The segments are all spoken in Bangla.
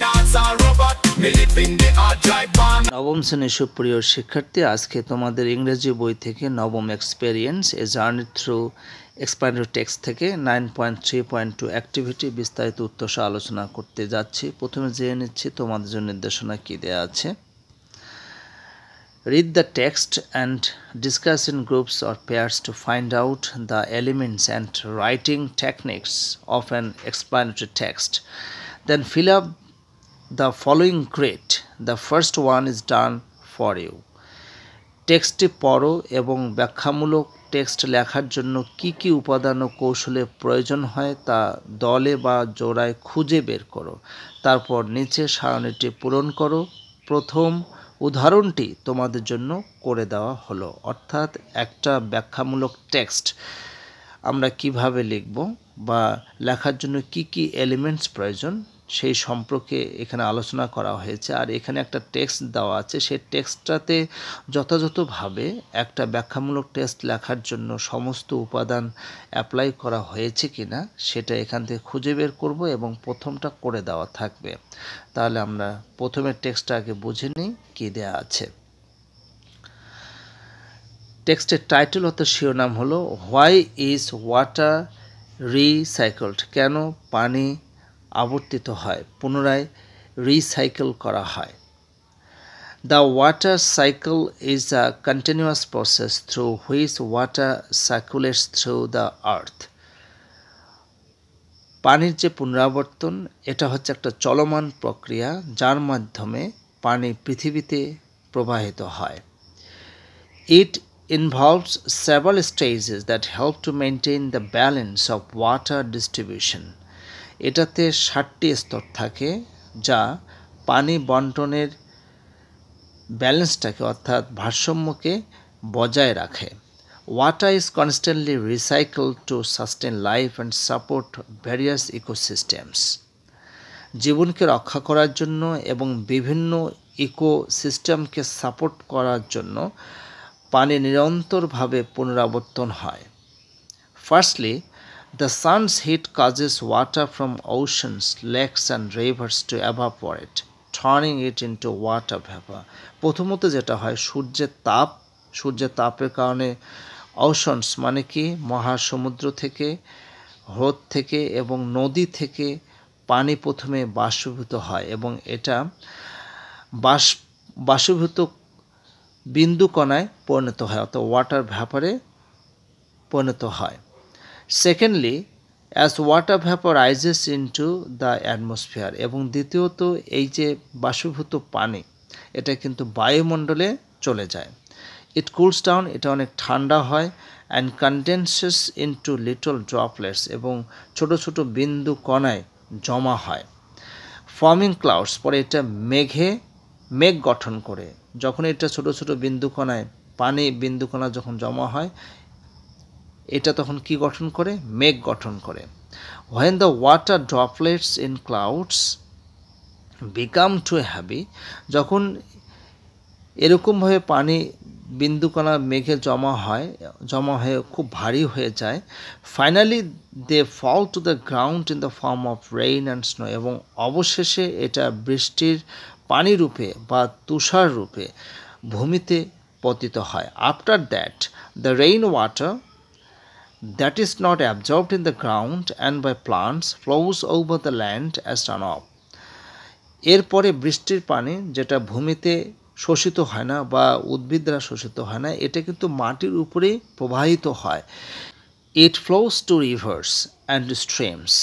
dancer robot. Me live in the hard drive bomb. নবম শ্রেণীর সুপ্রিয় শিক্ষার্থী, আজকে তোমাদের ইংরেজি বই থেকে নবম experience a journey through expanded text থেকে 9.3.2 অ্যাক্টিভিটি বিস্তারিত উত্তর সহ আলোচনা করতে যাচ্ছি। প্রথমে জেনে নিচ্ছি তোমাদের জন্য নির্দেশনা কী দেওয়া আছে। Read the text and discuss in groups or pairs to find out the elements and writing techniques of an explanatory text. Then fill up the following grid. The first one is done for you. টেক্সটটি পড়ো এবং ব্যাখ্যামূলক টেক্সট লেখার জন্য কি কি উপাদান ও কৌশলের প্রয়োজন হয় তা দলে বা জোড়ায় খুঁজে বের করো। তারপর নিচে সারণীটি পূরণ করো। প্রথম উদাহরণটি তোমাদের জন্য করে দেওয়া হলো। অর্থাৎ একটা ব্যাখ্যামূলক টেক্সট আমরা কিভাবে লিখব বা লেখার জন্য কি কি এলিমেন্টস প্রয়োজন সেই সম্পর্কে এখানে আলোচনা করা হয়েছে। আর এখানে একটা টেক্সট দেওয়া আছে, সেই টেক্সটটাতে যথাযথভাবে একটা ব্যাখ্যামূলক টেক্সট লেখার জন্য সমস্ত উপাদান অ্যাপ্লাই করা হয়েছে কিনা সেটা এখান থেকে খুঁজে বের করব এবং প্রথমটা করে দেওয়া থাকবে। তাহলে আমরা প্রথমে টেক্সটটা আগে বুঝে নিই কী দেওয়া আছে। টেক্সটের টাইটেল অর্থাৎ শিরোনাম হলো হোয়াই ইজ ওয়াটার রিসাইকেলড, কেন পানি আবর্তিত হয়, পুনরায় রিসাইকেল করা হয়। The water cycle is a continuous process through which water সার্কুলেটস through the earth. পানির যে পুনরাবর্তন, এটা হচ্ছে একটা চলমান প্রক্রিয়া যার মাধ্যমে পানি পৃথিবীতে প্রবাহিত হয়। ইট involves several stages that help to maintain the balance of water distribution. এটাতে 7টি স্তর থাকে যা পানি বন্টনের ব্যালেন্সটাকে অর্থাৎ ভারসাম্যকে বজায় রাখে। Water is constantly recycled to sustain life and support various ecosystems. জীবনকে রক্ষা করার জন্য এবং বিভিন্ন ইকোসিস্টেমকে সাপোর্ট করার জন্য পানি নিরন্তরভাবে পুনরাবর্তন হয়। Firstly, the sun's heat causes water from oceans, lakes and rivers to evaporate, turning it into water vapor. প্রথমত যেটা হয়, সূর্যের তাপের কারণে ওশনস মানে কি মহাসমুদ্র থেকে, হ্রদ থেকে এবং নদী থেকে পানি প্রথমে বাষ্পীভূত হয় এবং এটা বাষ্পীভূত বিন্দু কণায় পরিণত হয় অর্থাৎ ওয়াটার ভ্যাপরে পরিণত হয়। Secondly, as water vapour rises into the atmosphere, এবং দ্বিতীয়ত এই যে বাষ্পীভূত পানি এটা কিন্তু বায়ুমণ্ডলে চলে যায়। ইট কুলস ডাউন, এটা অনেক ঠান্ডা হয়, অ্যান্ড কনডেন্সেস ইনটু লিটল ড্রপলেটস, এবং ছোট ছোট বিন্দু কণায় জমা হয়। ফর্মিং ক্লাউডস, পরে এটা মেঘ গঠন করে। যখন এটা ছোট ছোট বিন্দুকণায় পানি বিন্দুকণা যখন জমা হয় এটা তখন কি গঠন করে? মেঘ গঠন করে। When the water droplets in clouds become too heavy, যখন এরকমভাবে পানি বিন্দুকণা মেঘে জমা হয়ে খুব ভারী হয়ে যায়, finally they fall to the ground in the form of rain and snow, এবং অবশেষে এটা বৃষ্টির পানি রূপে বা তুষার রূপে ভূমিতে পতিত হয়। After that the rain water that is not absorbed in the ground and by plants flows over the land as runoff. এরপরে বৃষ্টির পানি যেটা ভূমিতে শোষিত হয় না বা উদ্ভিদ দ্বারা শোষিত হয় না, এটা কিন্তু মাটির উপরেই প্রবাহিত হয়। It flows to rivers and streams.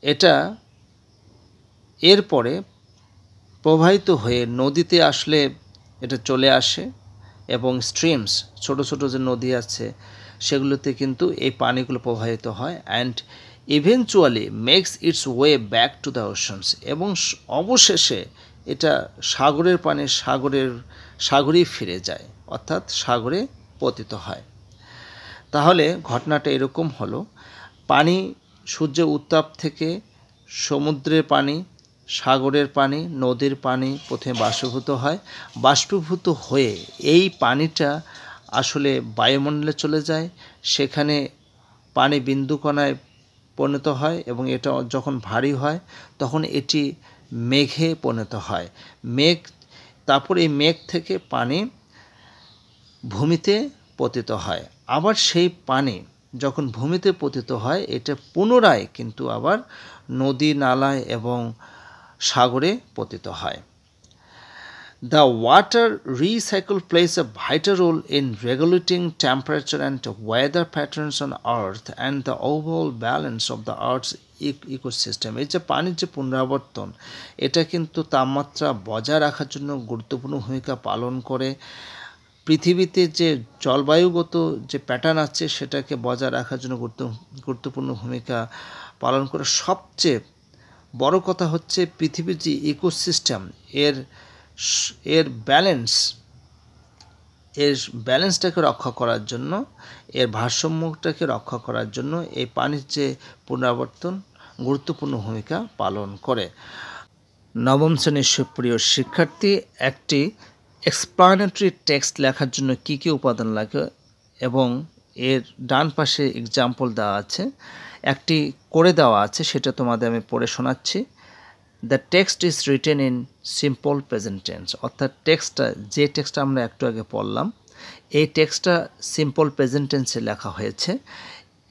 এটা এরপরে প্রবাহিত হয়ে নদীতে আসলে এটা চলে আসে এবং স্ট্রিমস ছোট ছোট যে নদী আছে সেগুলোতে কিন্তু এই পানিগুলো প্রবাহিত হয়, and eventually makes its way back to the oceans, এবং অবশেষে এটা সাগরের পানি সাগরেই ফিরে যায় অর্থাৎ সাগরে পতিত হয়। তাহলে ঘটনাটা এরকম হলো, পানি সূর্যের উত্তাপ থেকে সমুদ্রের পানি, সাগরের পানি, নদীর পানি প্রথমে বাষ্পীভূত হয়, বাষ্পীভূত হয়ে এই পানিটা আসলে বায়ুমণ্ডলে চলে যায়, সেখানে পানি বিন্দুকণায় পরিণত হয় এবং এটা যখন ভারী হয় তখন এটি মেঘে পরিণত হয়। তারপর এই মেঘ থেকে পানি ভূমিতে পতিত হয়। আবার সেই পানি যখন ভূমিতে পতিত হয় এটা পুনরায় কিন্তু আবার নদী নালায় এবং সাগরে পতিত হয়। The water recycle plays a vital role in regulating temperature and weather patterns on Earth and the overall balance of the Earth's ecosystem. এই যে পানির যে পুনরাবর্তন, এটা কিন্তু তাপমাত্রা বজায় রাখার জন্য গুরুত্বপূর্ণ ভূমিকা পালন করে। পৃথিবীতে যে জলবায়ুগত যে প্যাটার্ন আছে সেটাকে বজায় রাখার জন্য গুরুত্বপূর্ণ ভূমিকা পালন করে। সবচেয়ে বড় কথা হচ্ছে পৃথিবীর যে ইকোসিস্টেম এর ব্যালেন্সটাকে রক্ষা করার জন্য, এর ভারসাম্যটাকে রক্ষা করার জন্য এই পানির যে পুনরাবর্তন গুরুত্বপূর্ণ ভূমিকা পালন করে। নবম শ্রেণীর সুপ্রিয় শিক্ষার্থী, একটি এক্সপ্লানেটরি টেক্সট লেখার জন্য কী কী উপাদান লাগে এবং এর ডান পাশে এক্সাম্পল দেওয়া আছে, একটি করে দেওয়া আছে, সেটা তোমাদের আমি পড়ে শোনাচ্ছি। The text is written in simple present tense, অর্থাৎ যে টেক্সটটা আমরা একটু আগে পড়লাম এই টেক্সটটা সিম্পল প্রেজেন্ট টেন্সে লেখা হয়েছে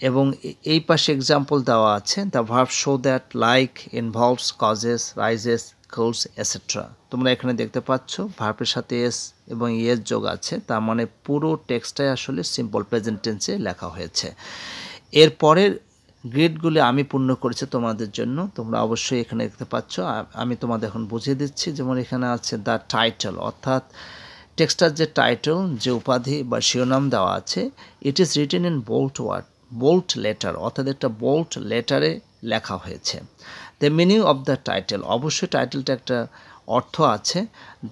এবং এই পাশে এক্সাম্পল দেওয়া আছে। The verb show that, like, involves, causes, rises, cools, etcetera. তোমরা এখানে দেখতে পাচ্ছ ভার্বের সাথে এস এবং ইয়েস যোগ আছে, তার মানে পুরো টেক্সটটাই আসলে সিম্পল প্রেজেন্ট টেন্সে লেখা হয়েছে। এর পরের গ্রেডগুলি আমি পূর্ণ করেছি তোমাদের জন্য, তোমরা অবশ্যই এখানে দেখতে পাচ্ছ। আমি তোমাদের এখন বুঝিয়ে দিচ্ছি। যেমন এখানে আছে দ্য টাইটেল, অর্থাৎ টেক্সটার যে টাইটেল, যে উপাধি বা শিরোনাম দেওয়া আছে, it is written in bold letter, অর্থাৎ একটা বোল্ড লেটারে লেখা হয়েছে। The meaning of the title, অবশ্যই টাইটেলটা একটা অর্থ আছে।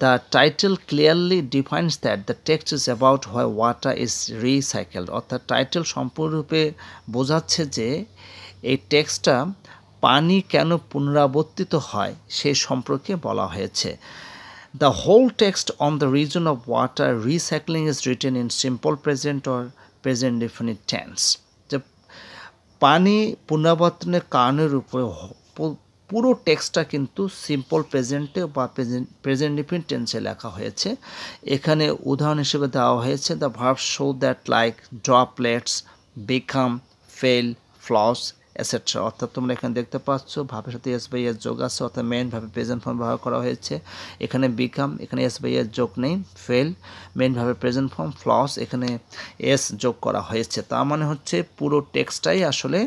The title clearly defines that the text is about why water is recycled, অর্থাৎ টাইটেল সম্পূর্ণরূপে বোঝাচ্ছে যে এই টেক্সটটা পানি কেন পুনরাবর্তিত হয় সেই সম্পর্কে বলা হয়েছে। The whole text on the reason of water recycling is written in simple present or present definite tense, যে পানি পুনরাবর্তনের কারণের উপরে পুরো টেক্সটটা কিন্তু সিম্পল প্রেজেন্টে বা প্রেজেন্ট ডিফিনিট টেন্সে লেখা হয়েছে। এখানে উদাহরণ হিসেবে দেওয়া হয়েছে the verb show that, like, droplets, become, fell, flows, etcetera. অর্থাৎ তোমরা এখানে দেখতে পাচ্ছ ভাবের সাথে এস বাই এস যোগ আছে, অর্থাৎ মেইন ভাবে প্রেজেন্ট ফর্ম ব্যবহার করা হয়েছে। এখানে বিকাম, এখানে এস বাই এস যোগ নেই। ফেল মেইন ভাবে প্রেজেন্ট ফর্ম, ফ্লস এখানে এস যোগ করা হয়েছে। তার মানে হচ্ছে পুরো টেক্সটটাই আসলে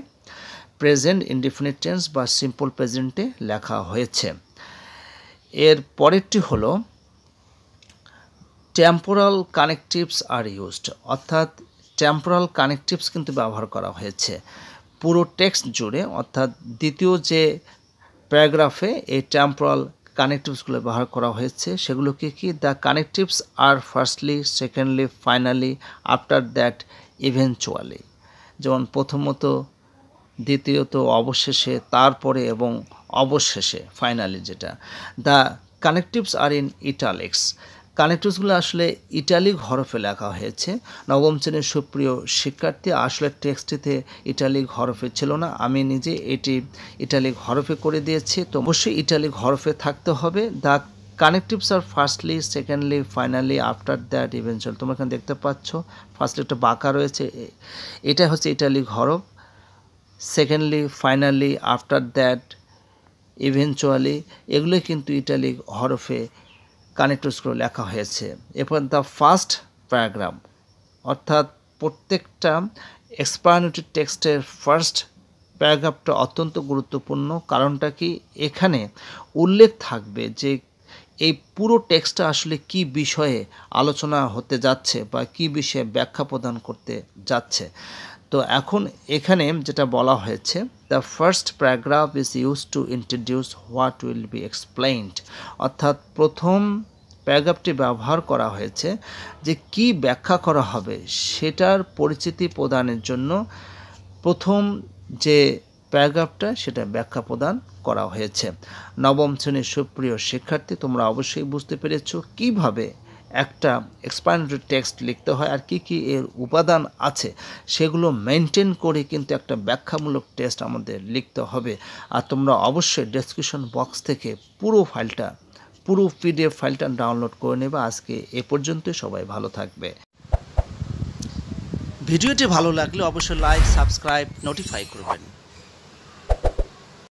প্রেজেন্ট ইনডিফিনিট টেন্স বা সিম্পল প্রেজেন্টে লেখা হয়েছে। এর পরেরটি হলো টেম্পোরাল কানেকটিভস আর ইউজড, অর্থাৎ টেম্পোরাল কানেকটিভস কিন্তু ব্যবহার করা হয়েছে পুরো টেক্সট জুড়ে, অর্থাৎ দ্বিতীয় যে প্যারাগ্রাফে এই টেম্পোরাল কানেকটিভসগুলো ব্যবহার করা হয়েছে। সেগুলো কি? The connectives are firstly, secondly, finally, after that, eventually. যেমন প্রথমত, দ্বিতীয়ত, অবশেষে, তারপরে এবং অবশেষে, ফাইনালি যেটা। The connectives are in italics, কানেকটিভসগুলো আসলে ইটালিক হরফে লেখা হয়েছে। নবম শ্রেণীর সুপ্রিয় শিক্ষার্থী, আসলে টেক্সটটিতে ইটালিক হরফে ছিল না, আমি নিজে এটি ইটালিক হরফে করে দিয়েছি, তো অবশ্যই ইটালিক হরফে থাকতে হবে। The connectives are firstly, secondly, finally, after that, eventually. তোমরা এখানে দেখতে পাচ্ছ ফার্স্টলি একটা বাঁকা রয়েছে, এটা হচ্ছে ইটালিক হরফ। Secondly, finally, after that, eventually, এগুলো কিন্তু ইটালিক হরফে কানেকটিভসগুলো লেখা হয়েছে। এরপর দ্য ফার্স্ট প্যারাগ্রাফ, অর্থাৎ প্রত্যেকটা এক্সপ্লানেটরি টেক্সটের ফার্স্ট প্যারাগ্রাফটা অত্যন্ত গুরুত্বপূর্ণ। কারণটা কি? এখানে উল্লেখ থাকবে যে এই পুরো টেক্সটটা আসলে কি বিষয়ে আলোচনা হতে যাচ্ছে বা কি বিষয়ে ব্যাখ্যা প্রদান করতে যাচ্ছে। তো এখন এখানে যেটা বলা হয়েছে, the first paragraph is use to introduce what will be explained, অর্থাৎ প্রথম প্যারাগ্রাফটি ব্যবহার করা হয়েছে যে কি ব্যাখ্যা করা হবে সেটার পরিচিতি প্রদানের জন্য প্রথম যে প্যারাগ্রাফটা সেটা ব্যাখ্যা প্রদান করা হয়েছে। নবম শ্রেণীর সুপ্রিয় শিক্ষার্থী, তোমরা অবশ্যই বুঝতে পেরেছ কিভাবে একটা এক্সপ্লানেটরি টেক্সট লিখতে হয়, আর কি এর উপাদান আছে সেগুলো মেনটেন করে কিন্তু একটা ব্যাখ্যামূলক টেক্সট আমাদের লিখতে হবে। আর তোমরা অবশ্যই ডেসক্রিপশন বক্স থেকে পুরো PDF ফাইলটা ডাউনলোড করে নেবে। আজকে এ পর্যন্তই, সবাই ভালো থাকবে। ভিডিওটি ভালো লাগলে অবশ্যই লাইক, সাবস্ক্রাইব, নোটিফাই করবেন।